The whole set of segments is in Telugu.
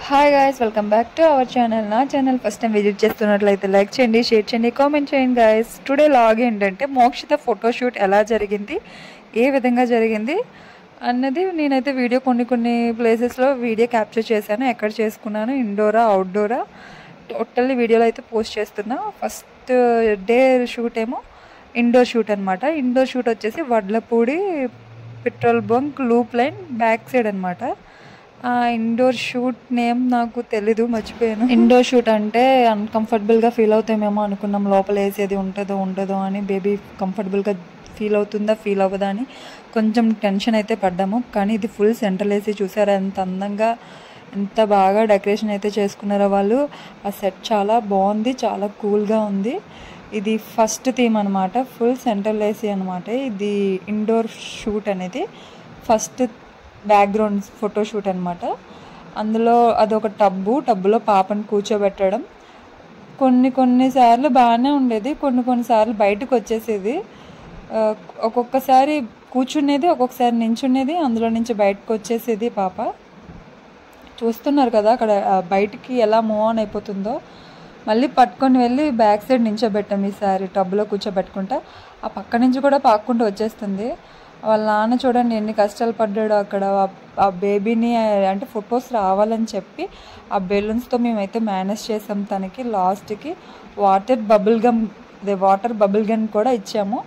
Hi guys, welcome back to our channel. నా ఛానల్ ఫస్ట్ టైం విజిట్ చేస్తున్నట్లయితే లైక్ చేయండి, షేర్ చేయండి, కామెంట్ చేయండి గాయ్స్. టుడే లాగ్ ఏంటంటే మోక్షిత ఫోటోషూట్ ఎలా జరిగింది, ఏ విధంగా జరిగింది అన్నది నేనైతే వీడియో కొన్ని ప్లేసెస్లో వీడియో క్యాప్చర్ చేశాను. ఎక్కడ చేసుకున్నాను, ఇండోరా అవుట్డోరా టోటల్లీ వీడియోలో అయితే పోస్ట్ చేస్తున్నా. ఫస్ట్ డే షూట్ ఏమో ఇండోర్ షూట్ అనమాట. ఇండోర్ షూట్ వచ్చేసి Vadlapudi petrol bunk loop line back side అనమాట. ఇండోర్ షూట్ నేమ్ నాకు తెలీదు, మర్చిపోయాను. ఇండోర్ షూట్ అంటే అన్కంఫర్టబుల్గా ఫీల్ అవుతామేమో అనుకున్నాం. లోపల వేసేది ఉండదో అని, బేబీ కంఫర్టబుల్గా ఫీల్ అవుతుందా ఫీల్ అవ్వదా అని కొంచెం టెన్షన్ అయితే పడ్డాము. కానీ ఇది ఫుల్ సెంట్రల్ ఏసీ, చూసారా ఎంత అందంగా ఎంత బాగా డెకరేషన్ అయితే చేసుకున్నారో వాళ్ళు. ఆ సెట్ చాలా బాగుంది, చాలా కూల్గా ఉంది. ఇది ఫస్ట్ థీమ్ అనమాట, ఫుల్ సెంట్రల్ ఏసీ అనమాట. ఇది ఇండోర్ షూట్ అనేది ఫస్ట్ బ్యాక్గ్రౌండ్ ఫోటోషూట్ అనమాట. అందులో అదొక టబ్బులో పాపను కూర్చోబెట్టడం. కొన్నిసార్లు బాగానే ఉండేది, కొన్నిసార్లు బయటకు వచ్చేసేది. ఒక్కొక్కసారి కూర్చునేది, ఒక్కొక్కసారి నించునేది, అందులో నుంచి బయటకు వచ్చేసేది పాప. చూస్తున్నారు కదా అక్కడ బయటికి ఎలా మూవ్ ఆన్ అయిపోతుందో. మళ్ళీ పట్టుకొని వెళ్ళి బ్యాక్ సైడ్ నించోబెట్టాం ఈసారి టబ్లో కూర్చోబెట్టుకుంటా. ఆ పక్క నుంచి కూడా పాక్కుంటూ వచ్చేస్తుంది. వాళ్ళ నాన్న చూడండి ఎన్ని కష్టాలు పడ్డాడు అక్కడ. ఆ బేబీని అంటే ఫొటోస్ రావాలని చెప్పి ఆ బెలూన్స్తో మేమైతే మేనేజ్ చేసాం. తనకి లాస్ట్కి వాటర్ బబుల్ గన్ కూడా ఇచ్చాము.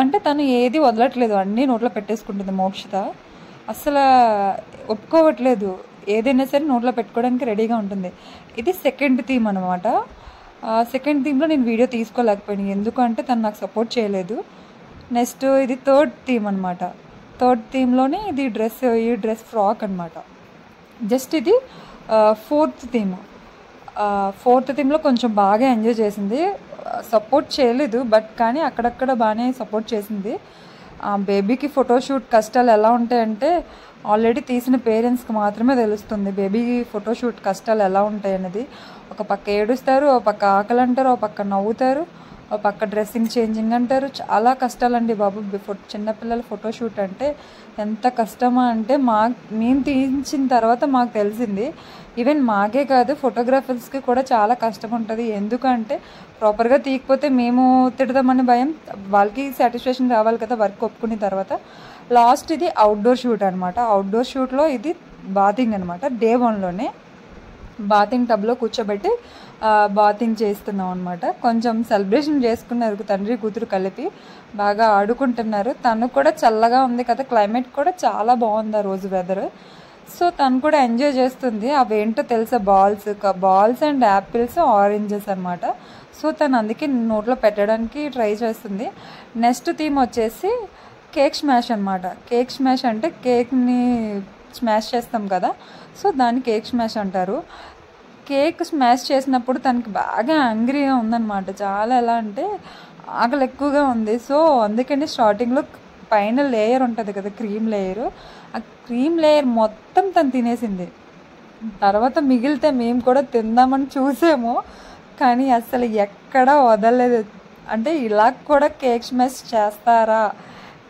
అంటే తను ఏది వదలట్లేదు, అన్నీ నోట్లో పెట్టేసుకుంటుంది మోక్షిత. అసలు ఒప్పుకోవట్లేదు, ఏదైనా సరే నోట్లో పెట్టుకోవడానికి రెడీగా ఉంటుంది. ఇది సెకండ్ థీమ్ అనమాట. సెకండ్ థీమ్లో నేను వీడియో తీసుకోలేకపోయాను, ఎందుకంటే తను నాకు సపోర్ట్ చేయలేదు. నెక్స్ట్ ఇది థర్డ్ థీమ్ అనమాట. థర్డ్ థీమ్లోనే ఈ డ్రెస్ ఫ్రాక్ అనమాట. జస్ట్ ఇది ఫోర్త్ థీమ్. ఫోర్త్ థీమ్లో కొంచెం బాగా ఎంజాయ్ చేసింది. సపోర్ట్ చేయలేదు, బట్ కానీ అక్కడక్కడ బాగానే సపోర్ట్ చేసింది. బేబీకి ఫోటోషూట్ కష్టాలు ఎలా ఉంటాయంటే ఆల్రెడీ తీసిన పేరెంట్స్కి మాత్రమే తెలుస్తుంది బేబీ ఫోటోషూట్ కష్టాలు ఎలా ఉంటాయి అనేది. ఒక పక్క ఏడుస్తారు, ఒక పక్క ఆకలి అంటారు, ఒక పక్క నవ్వుతారు, ఒక పక్క డ్రెస్సింగ్ చేంజింగ్ అంటారు. చాలా కష్టాలండి బాబు. చిన్నపిల్లల ఫోటోషూట్ అంటే ఎంత కష్టమా అంటే మేము తీయించిన తర్వాత మాకు తెలిసింది. ఈవెన్ మాకే కాదు, ఫోటోగ్రాఫర్స్కి కూడా చాలా కష్టం ఉంటుంది. ఎందుకంటే ప్రాపర్గా తీయకపోతే మేము తిడదామని భయం, వాళ్ళకి సాటిస్ఫాక్షన్ రావాలి కదా వర్క్ ఒప్పుకున్న తర్వాత. లాస్ట్ ఇది అవుట్డోర్ షూట్ అనమాట. అవుట్డోర్ షూట్లో ఇది బాతింగ్ అనమాట. డే 1లోనే బాతింగ్ టబ్లో కూర్చోబెట్టి బాతింగ్ చేస్తున్నాం అనమాట. కొంచెం సెలబ్రేషన్ చేసుకున్నారు తండ్రి కూతురు కలిపి, బాగా ఆడుకుంటున్నారు. తను కూడా చల్లగా ఉంది కదా, క్లైమేట్ కూడా చాలా బాగుంది ఆ రోజు వెదర్. సో తను కూడా ఎంజాయ్ చేస్తుంది. అవేంటో తెలుసా, బాల్స్ అండ్ యాపిల్స్, ఆరెంజెస్ అనమాట. సో తను అందుకే నోట్లో పెట్టడానికి ట్రై చేస్తుంది. నెక్స్ట్ థీమ్ వచ్చేసి కేక్ స్మాష్ అనమాట. కేక్ స్మాష్ అంటే కేక్ని స్మాష్ చేస్తాం కదా, సో దాన్ని కేక్ స్మాష్ అంటారు. కేక్ స్మాష్ చేసినప్పుడు తనకి బాగా యాంగ్రీగా ఉందన్నమాట. చాలా ఎలా అంటే ఆకలి ఎక్కువగా ఉంది. సో అందుకని స్టార్టింగ్లో పైన లేయర్ ఉంటుంది కదా, క్రీమ్ లేయరు, ఆ క్రీమ్ లేయర్ మొత్తం తను తినేసింది. తర్వాత మిగిలితే మేము కూడా తిందామని చూసాము, కానీ అసలు ఎక్కడా వదలలేదు. అంటే ఇలా కూడా కేక్ స్మాష్ చేస్తారా,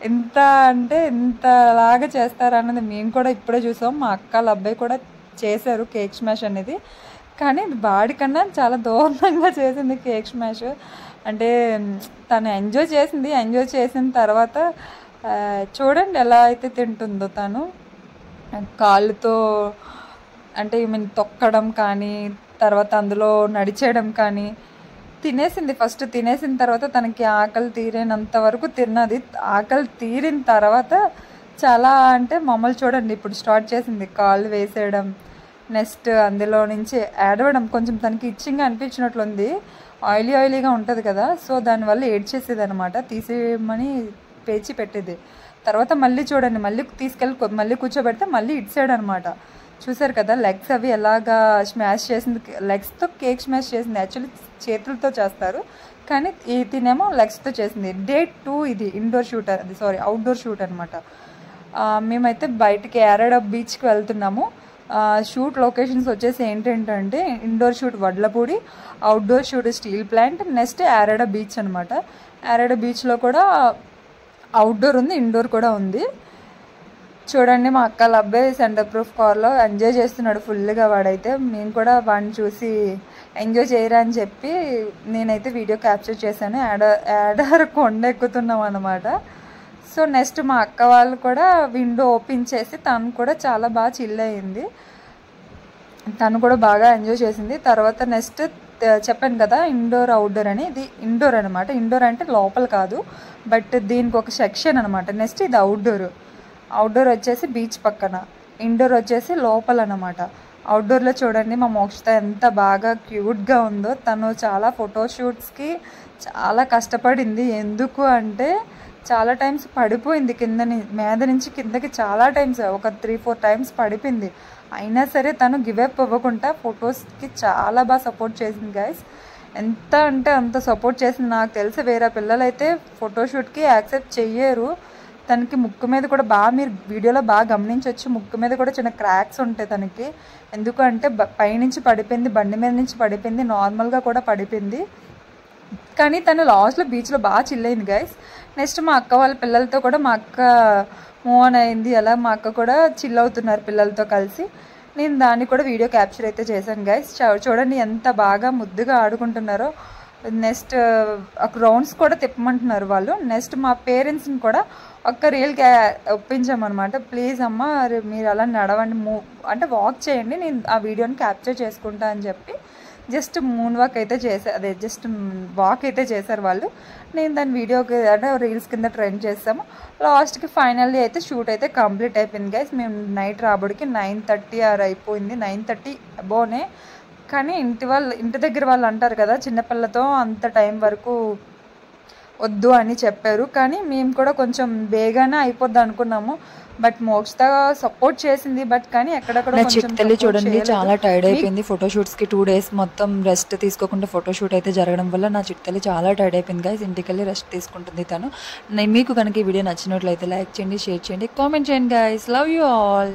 ఇంతలాగా చేస్తారా అన్నది మేము కూడా ఇప్పుడే చూసాం. మా అక్కల అబ్బాయి కూడా చేశారు కేక్ స్మాష్ అనేది, కానీ వాడికన్నా చాలా దూరంగా చేసింది కేక్ స్మాష్. అంటే తను ఎంజాయ్ చేసింది. ఎంజాయ్ చేసిన తర్వాత చూడండి ఎలా అయితే తింటుందో తను. కాళ్ళతో అంటే తొక్కడం కానీ, తర్వాత అందులో నడిచేయడం కానీ తినేసింది. ఫస్ట్ తినేసిన తర్వాత తనకి ఆకలి తీరినంత వరకు తిన్నది. ఆకలి తీరిన తర్వాత చాలా అంటే మామూలు చూడండి ఇప్పుడు స్టార్ట్ చేసింది కాళ్ళు వేసేయడం. నెక్స్ట్ అందులో నుంచి ఏడవడం. కొంచెం తనకి ఇచ్చింగ్ అనిపించినట్లుంది, ఆయిలీగా ఉంటుంది కదా, సో దానివల్ల ఏడ్చేసేది అనమాట. తీసేయమని పేచి పెట్టేది. తర్వాత మళ్ళీ చూడండి, మళ్ళీ కూర్చోబెడితే మళ్ళీ ఇట్సాడు అనమాట. చూసారు కదా లెగ్స్ అవి ఎలాగా స్మాష్ చేసింది. లెగ్స్తో కేక్ స్మాష్ చేసింది. యాక్చువల్లీ చేతులతో చేస్తారు, కానీ తినేమో లెగ్స్తో చేసింది. డే 2 ఇది అవుట్డోర్ షూట్ అనమాట. మేమైతే బయటికి యారాడ బీచ్కి వెళ్తున్నాము. షూట్ లొకేషన్స్ వచ్చేసి ఏంటంటే indoor shoot Vadlapudi, outdoor shoot steel plant, next Yarada beach అనమాట. యారాడ బీచ్లో కూడా అవుట్డోర్ ఉంది, ఇండోర్ కూడా ఉంది. చూడండి మా అక్కల అబ్బాయి సెంటర్ ప్రూఫ్ కార్లో ఎంజాయ్ చేస్తున్నాడు ఫుల్గా. వాడైతే నేను కూడా వాడిని చూసి ఎంజాయ్ చేయరా అని చెప్పి నేనైతే వీడియో క్యాప్చర్ చేశాను. యాడార్ కొండ ఎక్కుతున్నాం అనమాట. సో నెక్స్ట్ మా అక్క వాళ్ళు కూడా విండో ఓపెన్ చేసి తను కూడా చాలా బాగా చిల్ అయింది. తను కూడా బాగా ఎంజాయ్ చేసింది. తర్వాత నెక్స్ట్ చెప్పాను కదా ఇండోర్ అవుట్డోర్ అని, ఇది ఇండోర్ అనమాట. ఇండోర్ అంటే లోపల కాదు, బట్ దీనికి ఒక సెక్షన్ అనమాట. నెక్స్ట్ ఇది అవుట్డోర్ వచ్చేసి బీచ్ పక్కన, ఇండోర్ వచ్చేసి లోపల అనమాట. అవుట్డోర్లో చూడండి మా మోక్షిత ఎంత బాగా క్యూట్గా ఉందో. తను చాలా ఫోటోషూట్స్కి చాలా కష్టపడింది. ఎందుకు అంటే చాలా టైమ్స్ పడిపోయింది మీద నుంచి కిందకి, చాలా టైమ్స్ ఒక 3-4 టైమ్స్ పడిపోయింది. అయినా సరే తను గివప్ అవ్వకుండా ఫొటోస్కి చాలా బాగా సపోర్ట్ చేసింది గైస్. ఎంత అంటే అంత సపోర్ట్ చేసింది. నాకు తెలిసి వేరే పిల్లలైతే ఫోటోషూట్కి యాక్సెప్ట్ చెయ్యరు. తనకి ముక్కు మీద కూడా బాగా, మీరు వీడియోలో బాగా గమనించవచ్చు, ముక్కు మీద కూడా చిన్న క్రాక్స్ ఉంటాయి తనకి. ఎందుకంటే పైనుంచి పడిపోయింది, బండి మీద నుంచి పడిపోయింది, నార్మల్గా కూడా పడిపోయింది. కానీ తను లాస్ట్లో బీచ్లో బాగా చిల్ అయింది గైస్. నెక్స్ట్ మా అక్క వాళ్ళ పిల్లలతో కూడా మా అక్క మూవ్ ఆన్ అయింది. అలా మా అక్క కూడా చిల్ అవుతున్నారు పిల్లలతో కలిసి. నేను దాన్ని కూడా వీడియో క్యాప్చర్ అయితే చేశాను గైస్. చూడండి ఎంత బాగా ముద్దుగా ఆడుకుంటున్నారో. నెక్స్ట్ ఒక రౌండ్స్ కూడా తిప్పమంటున్నారు వాళ్ళు. నెక్స్ట్ మా పేరెంట్స్ని కూడా ఒక్క రీల్ ఒప్పించామన్నమాట. ప్లీజ్ అమ్మ మీరు అలా నడవండి, అంటే వాక్ చేయండి, నేను ఆ వీడియోని క్యాప్చర్ చేసుకుంటా అని చెప్పి జస్ట్ మూన్ వాక్ అయితే చేశారు, జస్ట్ వాక్ అయితే చేశారు వాళ్ళు. నేను దాని వీడియోకి అంటే రీల్స్ కింద ట్రెండ్ చేస్తాము. లాస్ట్కి ఫైనల్లీ అయితే షూట్ అయితే కంప్లీట్ అయిపోయింది గైస్. మేము నైట్ రాబడికి 9:30 అయిపోయింది, 9:30 అబోనే. కానీ ఇంటి దగ్గర వాళ్ళు అంటారు కదా చిన్నపిల్లతో అంత టైం వరకు వద్దు అని చెప్పారు. కానీ మేము కూడా కొంచెం బేగానే అయిపోద్ది అనుకున్నాము. బట్ మోక్షిత సపోర్ట్ చేసింది. బట్ కానీ ఎక్కడక్కడ చిట్టల్లి చూడండి చాలా టైర్డ్ అయిపోయింది. ఫోటోషూట్స్కి 2 days మొత్తం రెస్ట్ తీసుకోకుండా ఫోటోషూట్ అయితే జరగడం వల్ల నా చిట్టల్లి చాలా టైర్డ్ అయిపోయింది గైస్. ఇంటికి వెళ్ళి రెస్ట్ తీసుకుంటుంది తను. మీకు కనుక ఈ వీడియో నచ్చినట్లయితే లైక్ చేయండి, షేర్ చేయండి, కామెంట్ చేయండి గైస్. Love you all.